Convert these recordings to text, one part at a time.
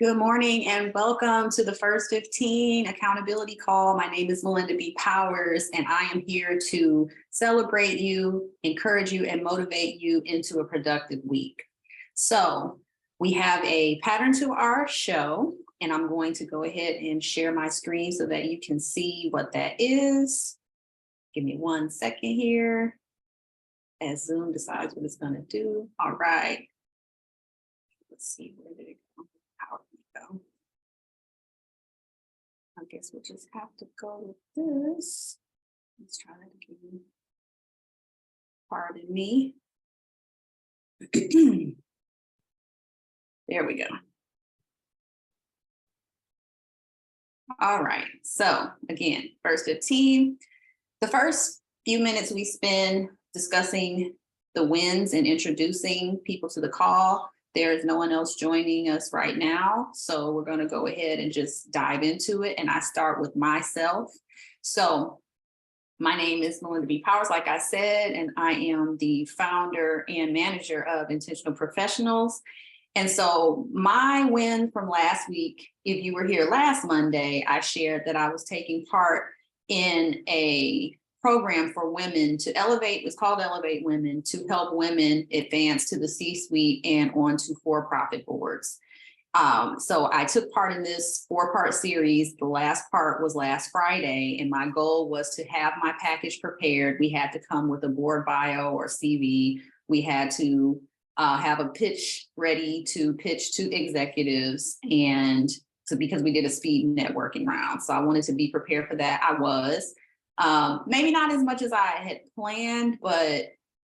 Good morning and welcome to the First 15 Accountability Call. My name is Melinda B and I am here to celebrate you, encourage you, and motivate you into a productive week. So we have a pattern to our show, and I'm going to go ahead and share my screen so that you can see what that is. Give me 1 second here as Zoom decides what it's going to do. All right. Let's see, where did it go? How did it go? I guess we'll just have to go with this. Let's try that again. Pardon me. There we go. All right, so again, first 15. The first few minutes we spend discussing the wins and introducing people to the call. There's no one else joining us right now, so we're going to go ahead and just dive into it. And I start with myself. So my name is Melinda B, like I said, and I am the founder and manager of Intentional Professionals. And so my win from last week, if you were here last Monday, I shared that I was taking part in a program for women to elevate, it's called Elevate Women, to help women advance to the C-suite and onto for-profit boards. So I took part in this 4-part series. The last part was last Friday, and my goal was to have my package prepared. We had to come with a board bio or CV. We had to have a pitch ready to pitch to executives, and so because we did a speed networking round. So I wanted to be prepared for that. I was. Maybe not as much as I had planned, but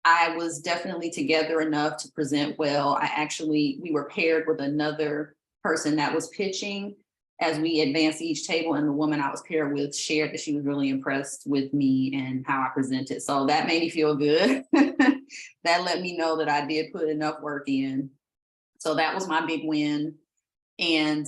I was definitely together enough to present well. We were paired with another person that was pitching as we advanced each table, and the woman I was paired with shared that she was really impressed with me and how I presented. So that made me feel good. That let me know that I did put enough work in. So that was my big win. And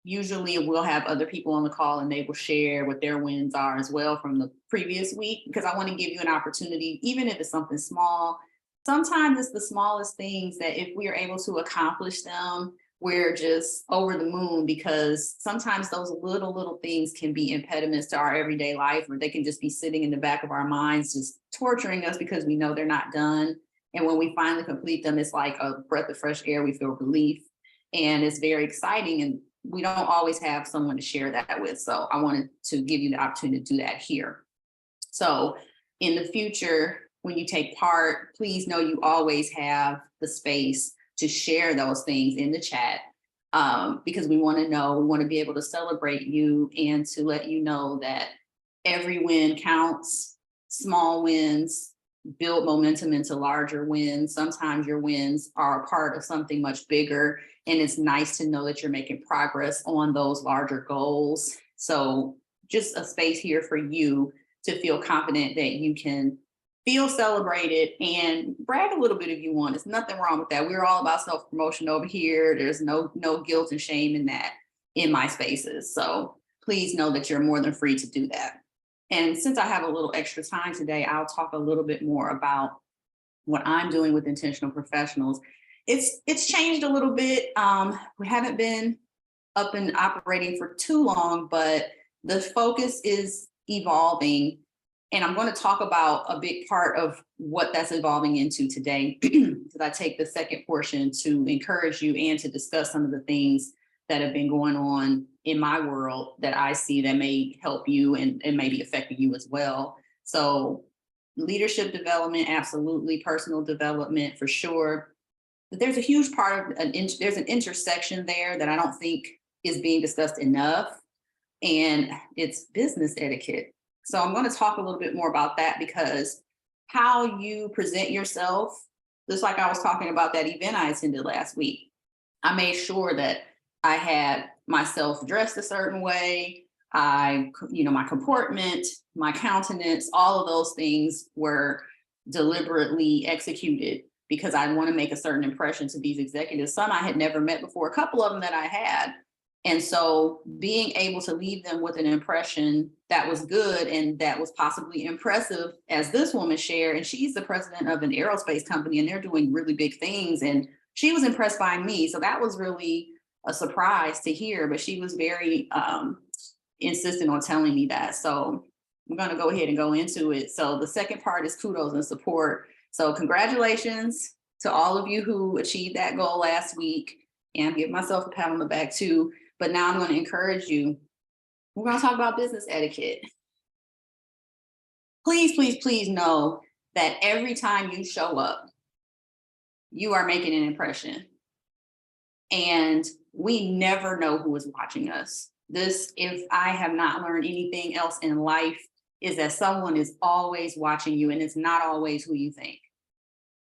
usually we'll have other people on the call and they will share what their wins are as well from the previous week, because I want to give you an opportunity, even if it's something small. Sometimes it's the smallest things that if we are able to accomplish them, we're just over the moon, because sometimes those little things can be impediments to our everyday life, or they can just be sitting in the back of our minds, just torturing us because we know they're not done. And when we finally complete them, it's like a breath of fresh air. We feel relief, and it's very exciting. And we don't always have someone to share that with. So I wanted to give you the opportunity to do that here. So in the future, when you take part, please know you always have the space to share those things in the chat, because we want to know, we want to be able to celebrate you and to let you know that every win counts. Small wins build momentum into larger wins. Sometimes your wins are a part of something much bigger, and it's nice to know that you're making progress on those larger goals. So just a space here for you to feel confident that you can feel celebrated and brag a little bit if you want. There's nothing wrong with that. We're all about self-promotion over here. There's no guilt and shame in that in my spaces. So please know that you're more than free to do that. And since I have a little extra time today, I'll talk a little bit more about what I'm doing with Intentional Professionals. It's changed a little bit. We haven't been up and operating for too long, but the focus is evolving. And I'm going to talk about a big part of what that's evolving into today, because I take the second portion to encourage you and to discuss some of the things that have been going on in my world that I see that may help you and may be affecting you as well. So leadership development, absolutely. Personal development for sure. But there's a huge part of there's an intersection there that I don't think is being discussed enough, and it's business etiquette. So I'm going to talk a little bit more about that, because how you present yourself, just like I was talking about that event I attended last week, I made sure that I had myself dressed a certain way. My comportment, my countenance, all of those things were deliberately executed because I want to make a certain impression to these executives. Some I had never met before, a couple of them that I had. And so being able to leave them with an impression that was good and that was possibly impressive, as this woman shared, and she's the president of an aerospace company and they're doing really big things. And she was impressed by me. So that was really a surprise to hear, but she was very insistent on telling me that. So I'm going to go ahead and go into it. So the second part is kudos and support. So congratulations to all of you who achieved that goal last week, and give myself a pat on the back too. But now I'm going to encourage you. We're going to talk about business etiquette. Please, please, please know that every time you show up, you are making an impression. And we never know who is watching us. This, if I have not learned anything else in life, is that someone is always watching you, and it's not always who you think.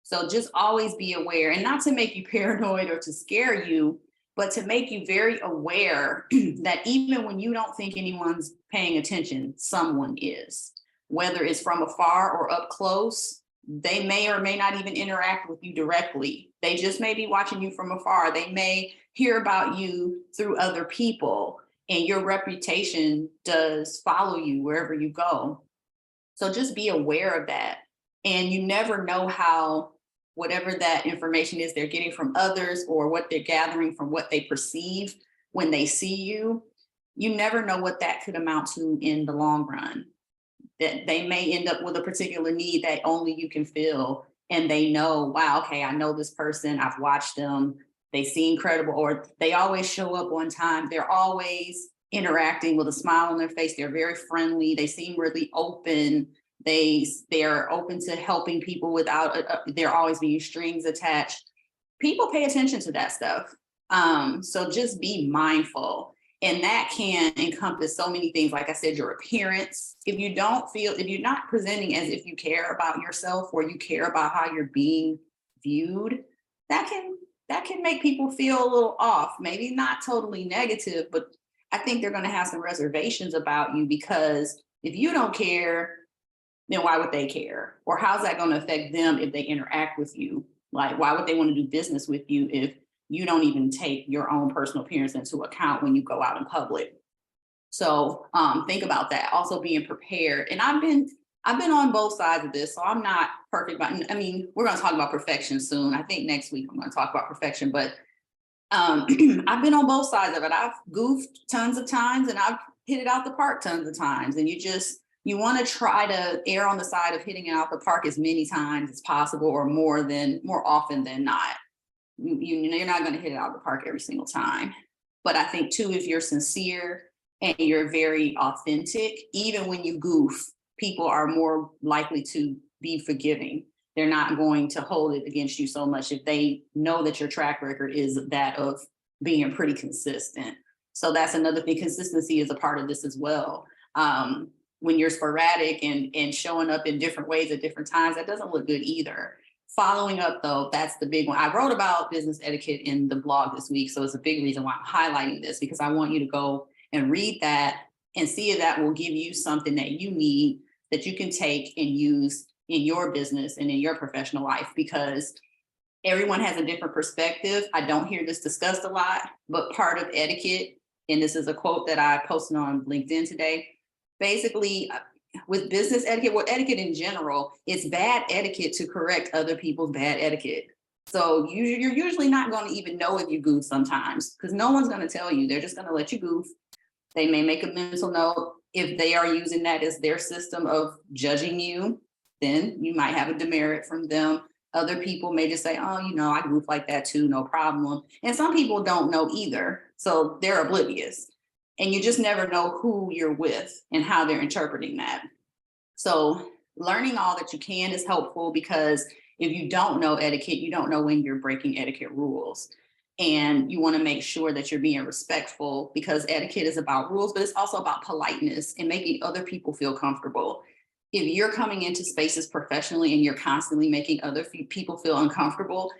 So just always be aware, and not to make you paranoid or to scare you, but to make you very aware that even when you don't think anyone's paying attention, someone is. Whether it's from afar or up close, they may or may not even interact with you directly. They just may be watching you from afar. They may hear about you through other people, and your reputation does follow you wherever you go. So just be aware of that. And you never know how whatever that information is they're getting from others, or what they're gathering from what they perceive when they see you, you never know what that could amount to in the long run. That they may end up with a particular need that only you can fill, and they know, wow, okay, I know this person, I've watched them, they seem credible, or they always show up on time, they're always interacting with a smile on their face, they're very friendly, they seem really open, they're open to helping people without there always being strings attached. People pay attention to that stuff. So just be mindful. And that can encompass so many things. Like I said, your appearance. If you're not presenting as if you care about yourself, or you care about how you're being viewed, that can make people feel a little off. Maybe not totally negative, but I think they're going to have some reservations about you, because if you don't care, then why would they care? Or how's that going to affect them if they interact with you? Like, why would they want to do business with you if you don't even take your own personal appearance into account when you go out in public? So think about that. Also being prepared. And I've been on both sides of this, so I'm not perfect. But I mean, we're going to talk about perfection soon. I think next week I'm going to talk about perfection. But I've been on both sides of it. I've goofed tons of times, and I've hit it out the park tons of times. And you want to try to err on the side of hitting it out the park as many times as possible, or more often than not. You're not going to hit it out of the park every single time. But I think too, if you're sincere and you're very authentic, even when you goof, people are more likely to be forgiving. They're not going to hold it against you so much if they know that your track record is that of being pretty consistent. So that's another thing. Consistency is a part of this as well. When you're sporadic and showing up in different ways at different times, that doesn't look good either. Following up, though, that's the big one. I wrote about business etiquette in the blog this week, so it's a big reason why I'm highlighting this, because I want you to go and read that and see if that will give you something that you need, that you can take and use in your business and in your professional life, because everyone has a different perspective. I don't hear this discussed a lot, but part of etiquette, and this is a quote that I posted on LinkedIn today, basically, with business etiquette, well, etiquette in general, it's bad etiquette to correct other people's bad etiquette. So you're usually not going to even know if you goof sometimes, because no one's going to tell you. They're just going to let you goof. They may make a mental note. If they are using that as their system of judging you, then you might have a demerit from them. Other people may just say, oh, I goof like that too, no problem. And some people don't know either, so they're oblivious. And you just never know who you're with and how they're interpreting that. So learning all that you can is helpful, because if you don't know etiquette, you don't know when you're breaking etiquette rules. And you want to make sure that you're being respectful, because etiquette is about rules, but it's also about politeness and making other people feel comfortable. If you're coming into spaces professionally and you're constantly making other people feel uncomfortable,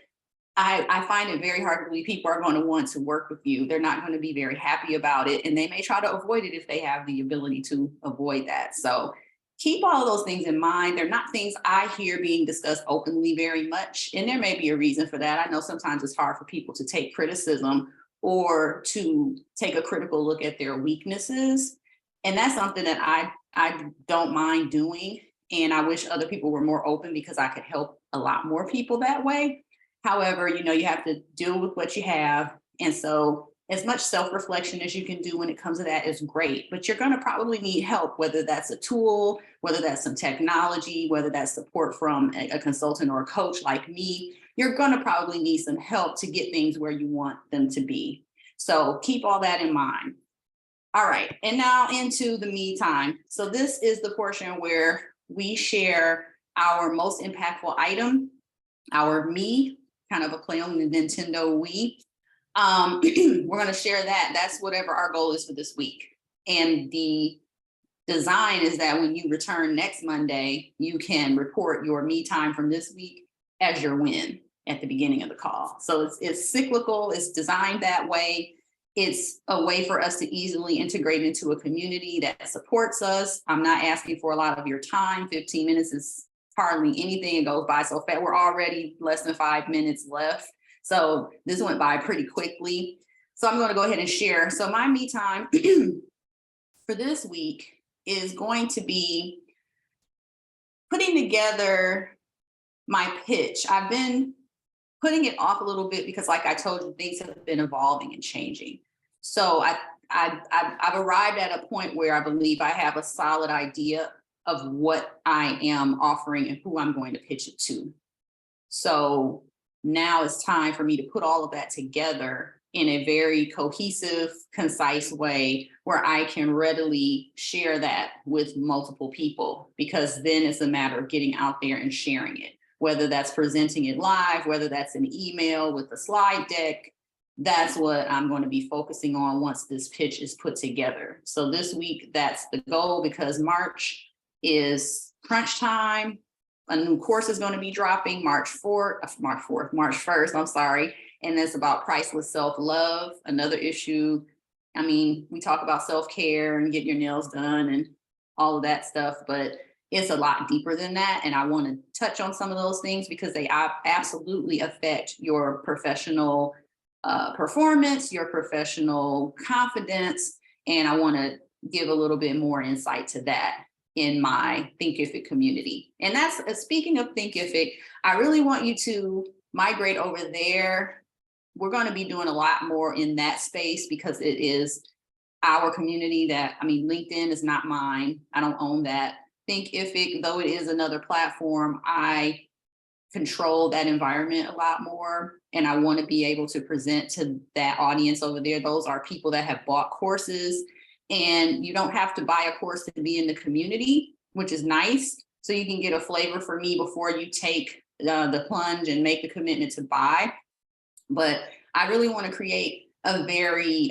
I find it very hard to believe people are going to want to work with you. They're not going to be very happy about it, and they may try to avoid it if they have the ability to avoid that. So keep all of those things in mind. They're not things I hear being discussed openly very much, and there may be a reason for that. I know sometimes it's hard for people to take criticism or to take a critical look at their weaknesses, and that's something that I don't mind doing, and I wish other people were more open, because I could help a lot more people that way. However, you have to deal with what you have. And so as much self-reflection as you can do when it comes to that is great, but you're going to probably need help, whether that's a tool, whether that's some technology, whether that's support from a consultant or a coach like me. You're going to probably need some help to get things where you want them to be. So keep all that in mind. All right, and now into the me time. So this is the portion where we share our most impactful item, our me, kind of a play on the Nintendo Wii. We're going to share that. That's whatever our goal is for this week. And the design is that when you return next Monday, you can report your me time from this week as your win at the beginning of the call. So it's cyclical, it's designed that way. It's a way for us to easily integrate into a community that supports us. I'm not asking for a lot of your time. 15 minutes is hardly anything. It goes by so fast. We're already less than 5 minutes left. So this went by pretty quickly. So I'm going to go ahead and share. So my me time for this week is going to be putting together my pitch. I've been putting it off a little bit because, like I told you, things have been evolving and changing. So I've arrived at a point where I believe I have a solid idea of what I am offering and who I'm going to pitch it to. So now it's time for me to put all of that together in a very cohesive, concise way where I can readily share that with multiple people, because then it's a matter of getting out there and sharing it, whether that's presenting it live, whether that's an email with a slide deck. That's what I'm going to be focusing on once this pitch is put together. So this week, that's the goal, because March is crunch time. A new course is going to be dropping March 1st, I'm sorry. And it's about priceless self-love, another issue. I mean, we talk about self-care and getting your nails done and all of that stuff, but it's a lot deeper than that. And I want to touch on some of those things because they absolutely affect your professional performance, your professional confidence. And I want to give a little bit more insight to that in my Thinkific community. And that's, speaking of Thinkific, I really want you to migrate over there. We're going to be doing a lot more in that space because it is our community LinkedIn is not mine. I don't own that. Thinkific, though it is another platform, I control that environment a lot more. And I want to be able to present to that audience over there. Those are people that have bought courses, and you don't have to buy a course to be in the community, which is nice. So you can get a flavor for me before you take the plunge and make the commitment to buy. But I really want to create a very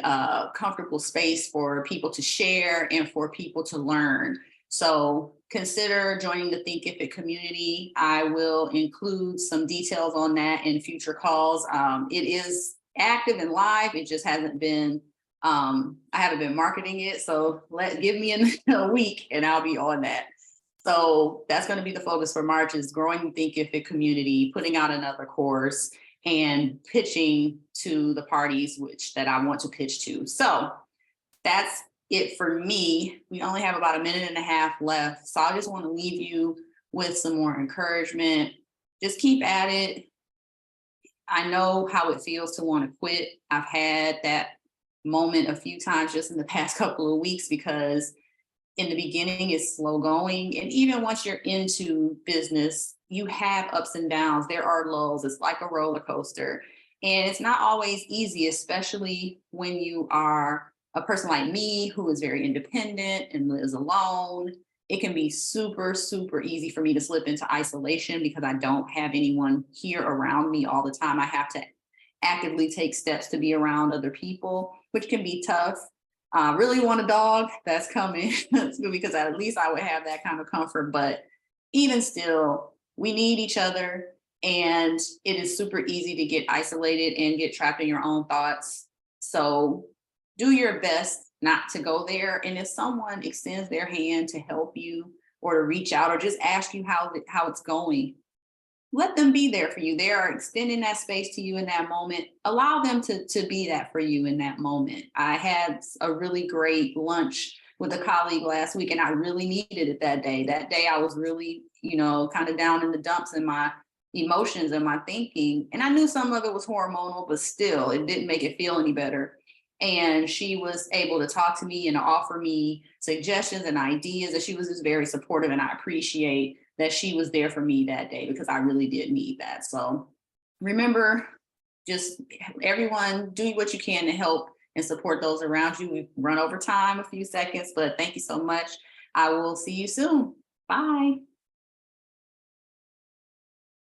comfortable space for people to share and for people to learn. So consider joining the Thinkific community. I will include some details on that in future calls. It is active and live. It just hasn't been, I haven't been marketing it. So give me a week and I'll be on that. So that's going to be the focus for March, is growing the Thinkific community, putting out another course, and pitching to the parties that I want to pitch to. So that's it for me. We only have about a minute and a half left. So I just want to leave you with some more encouragement. Just keep at it. I know how it feels to want to quit. I've had that moment a few times just in the past couple of weeks, because in the beginning it's slow going. And even once you're into business, you have ups and downs. There are lulls. It's like a roller coaster. And it's not always easy, especially when you are a person like me who is very independent and lives alone. It can be super, super easy for me to slip into isolation because I don't have anyone here around me all the time. I have to actively take steps to be around other people, which can be tough. I really want a dog. That's coming because at least I would have that kind of comfort. But even still, we need each other. And it is super easy to get isolated and get trapped in your own thoughts. So do your best not to go there. And if someone extends their hand to help you or to reach out or just ask you how it's going, let them be there for you. They are extending that space to you in that moment. Allow them to be that for you in that moment. I had a really great lunch with a colleague last week, and I really needed it that day. That day I was really, kind of down in the dumps in my, emotions and my thinking. And I knew some of it was hormonal, but still, it didn't make it feel any better. And she was able to talk to me and offer me suggestions and ideas. And she was just very supportive. And I appreciate that she was there for me that day because I really did need that. So remember, just everyone do what you can to help and support those around you. We've run over time a few seconds, but thank you so much. I will see you soon. Bye.